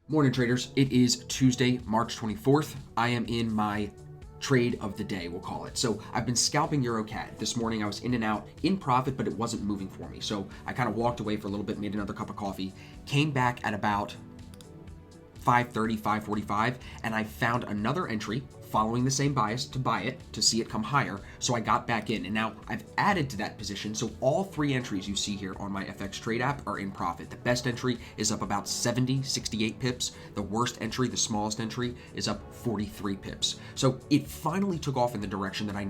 Morning traders, it is Tuesday, March 24th. I am in my trade of the day, we'll call it. So I've been scalping EuroCAD. This morning I was in and out in profit, but it wasn't moving for me. So I kind of walked away for a little bit, made another cup of coffee, came back at about 5:30, 5:45, and I found another entry following the same bias to buy it, to see it come higher. So I got back in, and now I've added to that position. So all three entries you see here on my FX trade app are in profit. The best entry is up about 70, 68 pips. The worst entry, the smallest entry, is up 43 pips. So it finally took off in the direction that I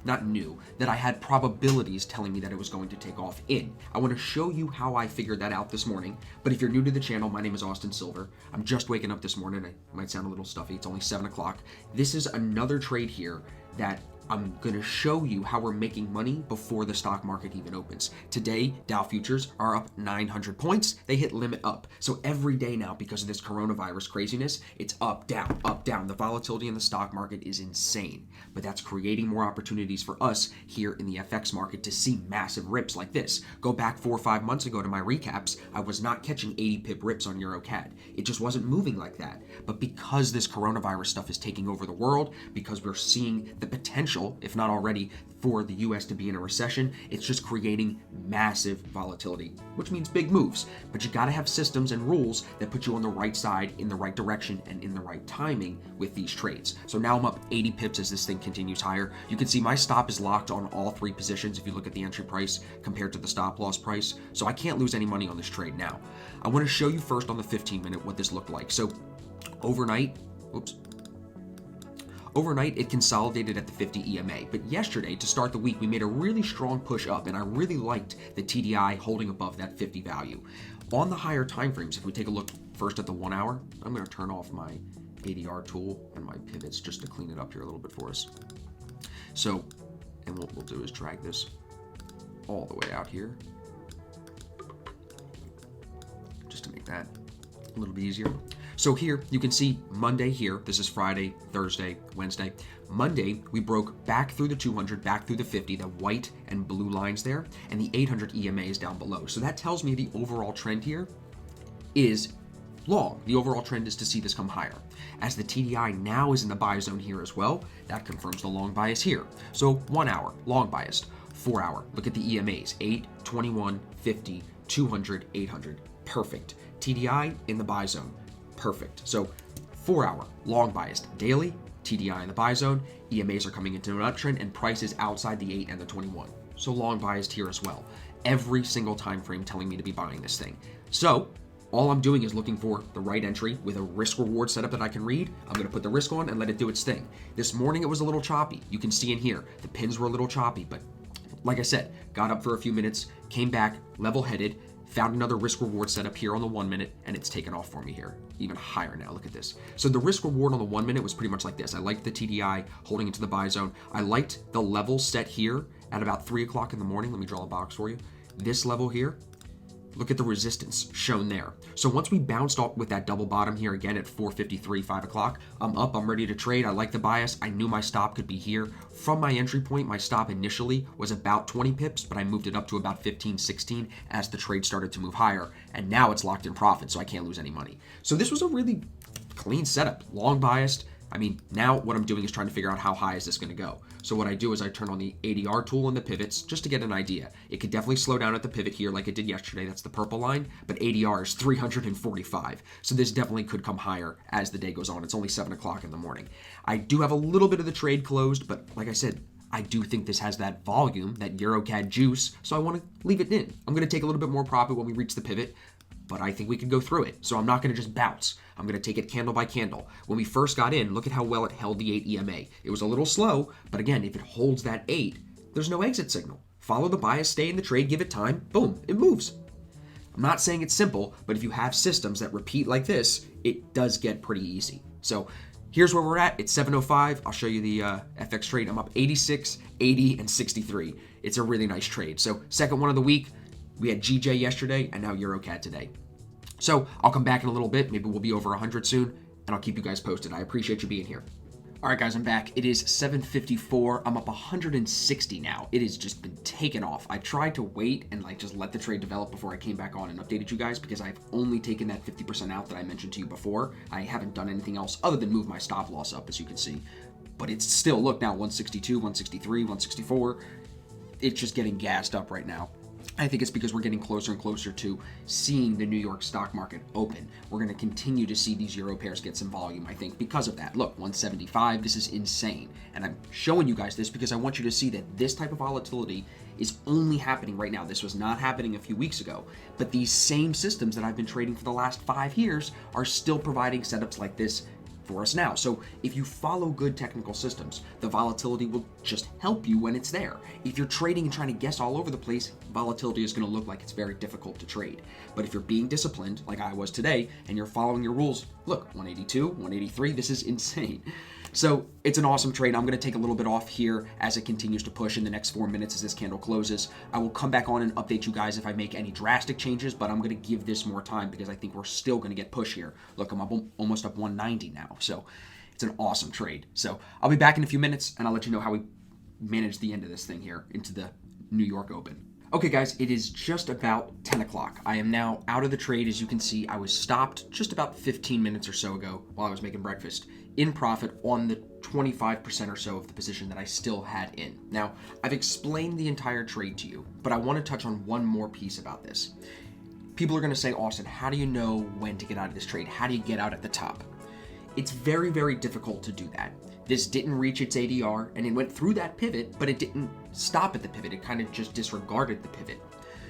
that I had probabilities telling me that it was going to take off in. I want to show you how I figured that out this morning. But if you're new to the channel, my name is Austin Silver. I'm just waking up this morning. I might sound a little stuffy. It's only 7 o'clock. This is another trade here that I'm going to show you how we're making money before the stock market even opens. Today, Dow futures are up 900 points. They hit limit up. So every day now, because of this coronavirus craziness, it's up, down, up, down. The volatility in the stock market is insane, but that's creating more opportunities for us here in the FX market to see massive rips like this. Go back 4 or 5 months ago to my recaps, I was not catching 80 pip rips on EuroCAD. It just wasn't moving like that. But because this coronavirus stuff is taking over the world, because we're seeing the potential, if not already, for the US to be in a recession, it's just creating massive volatility, which means big moves. But you gotta have systems and rules that put you on the right side, in the right direction, and in the right timing with these trades. So now I'm up 80 pips as this thing continues higher. You can see my stop is locked on all three positions if you look at the entry price compared to the stop loss price. So I can't lose any money on this trade now. I wanna show you first on the 15-minute what this looked like. So overnight, Overnight, it consolidated at the 50 EMA, but yesterday, to start the week, we made a really strong push up, and I really liked the TDI holding above that 50 value. On the higher time frames, if we take a look first at the 1 hour, I'm going to turn off my ADR tool and my pivots just to clean it up here a little bit for us. So, and what we'll do is drag this all the way out here, just to make that a little bit easier. So here, you can see Monday here, this is Friday, Thursday, Wednesday. Monday, we broke back through the 200, back through the 50, the white and blue lines there, and the 800 EMA is down below. So that tells me the overall trend here is long. The overall trend is to see this come higher. As the TDI now is in the buy zone here as well, that confirms the long bias here. So 1 hour, long biased. 4 hour, look at the EMAs, 8, 21, 50, 200, 800, perfect. TDI in the buy zone. Perfect. So 4 hour, long biased, daily, TDI in the buy zone, EMAs are coming into an uptrend, and prices outside the 8 and the 21. So long biased here as well. Every single time frame telling me to be buying this thing. So all I'm doing is looking for the right entry with a risk reward setup that I can read. I'm going to put the risk on and let it do its thing. This morning it was a little choppy. You can see in here, the pins were a little choppy, but like I said, got up for a few minutes, came back, level headed, found another risk reward setup here on the 1 minute, and it's taken off for me here, even higher now. Look at this. So the risk reward on the 1 minute was pretty much like this. I liked the TDI holding into the buy zone. I liked the level set here at about 3 o'clock in the morning. Let me draw a box for you. This level here, look at the resistance shown there. So once we bounced off with that double bottom here again at 4:53, 5 o'clock, I'm up, I'm ready to trade. I like the bias. I knew my stop could be here. From my entry point, my stop initially was about 20 pips, but I moved it up to about 15, 16 as the trade started to move higher. And now it's locked in profit, so I can't lose any money. So this was a really clean setup, long biased. I mean, now what I'm doing is trying to figure out how high is this going to go. So what I do is I turn on the ADR tool and the pivots just to get an idea. It could definitely slow down at the pivot here like it did yesterday. That's the purple line, but ADR is 345. So this definitely could come higher as the day goes on. It's only 7 o'clock in the morning. I do have a little bit of the trade closed, but like I said, I do think this has that volume, that EuroCAD juice, so I want to leave it in. I'm going to take a little bit more profit when we reach the pivot, but I think we could go through it. So I'm not going to just bounce. I'm going to take it candle by candle. When we first got in, look at how well it held the 8 EMA. It was a little slow, but again, if it holds that 8, there's no exit signal. Follow the bias, stay in the trade, give it time, boom, it moves. I'm not saying it's simple, but if you have systems that repeat like this, it does get pretty easy. So here's where we're at. It's 7:05. I'll show you the FX trade. I'm up 86, 80, and 63. It's a really nice trade. So second one of the week. We had GJ yesterday and now EuroCAD today. So I'll come back in a little bit. Maybe we'll be over 100 soon, and I'll keep you guys posted. I appreciate you being here. All right, guys, I'm back. It is 7:54. I'm up 160 now. It has just been taken off. I tried to wait and just let the trade develop before I came back on and updated you guys because I've only taken that 50% out that I mentioned to you before. I haven't done anything else other than move my stop loss up, as you can see. But it's still, look now, 162, 163, 164. It's just getting gassed up right now. I think it's because we're getting closer and closer to seeing the New York stock market open. We're going to continue to see these euro pairs get some volume, I think, because of that. Look, 175, this is insane. And I'm showing you guys this because I want you to see that this type of volatility is only happening right now. This was not happening a few weeks ago. But these same systems that I've been trading for the last 5 years are still providing setups like this for us now. So if you follow good technical systems, the volatility will just help you when it's there. If you're trading and trying to guess all over the place, volatility is going to look like it's very difficult to trade. But if you're being disciplined, like I was today, and you're following your rules, look, 182, 183, this is insane. So it's an awesome trade. I'm going to take a little bit off here as it continues to push in the next 4 minutes as this candle closes. I will come back on and update you guys if I make any drastic changes, but I'm going to give this more time because I think we're still going to get push here. Look, I'm up, almost up 190 now. So it's an awesome trade. So I'll be back in a few minutes and I'll let you know how we manage the end of this thing here into the New York Open. Okay, guys, it is just about 10 o'clock. I am now out of the trade. As you can see, I was stopped just about 15 minutes or so ago while I was making breakfast in profit on the 25% or so of the position that I still had in. Now, I've explained the entire trade to you, but I want to touch on one more piece about this. People are going to say, Austin, how do you know when to get out of this trade? How do you get out at the top? It's very, very difficult to do that. This didn't reach its ADR, and it went through that pivot, but it didn't stop at the pivot. It kind of just disregarded the pivot.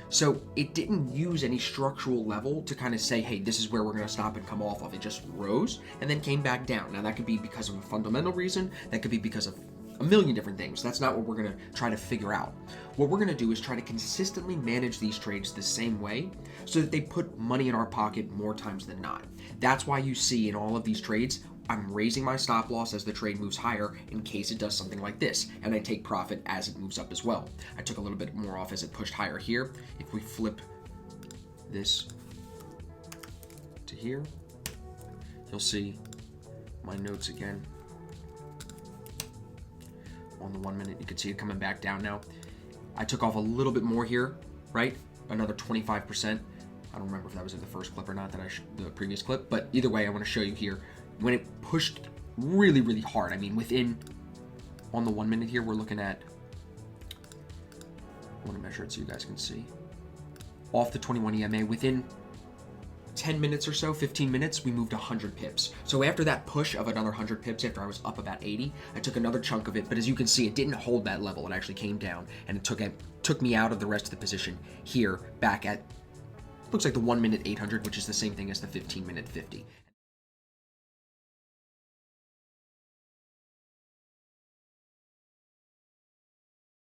So it didn't use any structural level to kind of say, hey, this is where we're going to stop and come off of. It just rose and then came back down. Now, that could be because of a fundamental reason. That could be because of a million different things. That's not what we're going to try to figure out. What we're going to do is try to consistently manage these trades the same way so that they put money in our pocket more times than not. That's why you see in all of these trades, I'm raising my stop loss as the trade moves higher in case it does something like this, and I take profit as it moves up as well. I took a little bit more off as it pushed higher here. If we flip this to here, you'll see my notes again. On the 1 minute, you can see it coming back down now. I took off a little bit more here, right? Another 25%. I don't remember if that was in the first clip or not, the previous clip, but either way, I want to show you here when it pushed really, really hard. I mean, on the 1 minute here, we're looking at, I want to measure it so you guys can see. Off the 21 EMA, within 10 minutes or so, 15 minutes, we moved 100 pips. So after that push of another 100 pips, after I was up about 80, I took another chunk of it, but as you can see, it didn't hold that level. It actually came down, and it took me out of the rest of the position here, back at, looks like the 1 minute 800, which is the same thing as the 15 minute 50.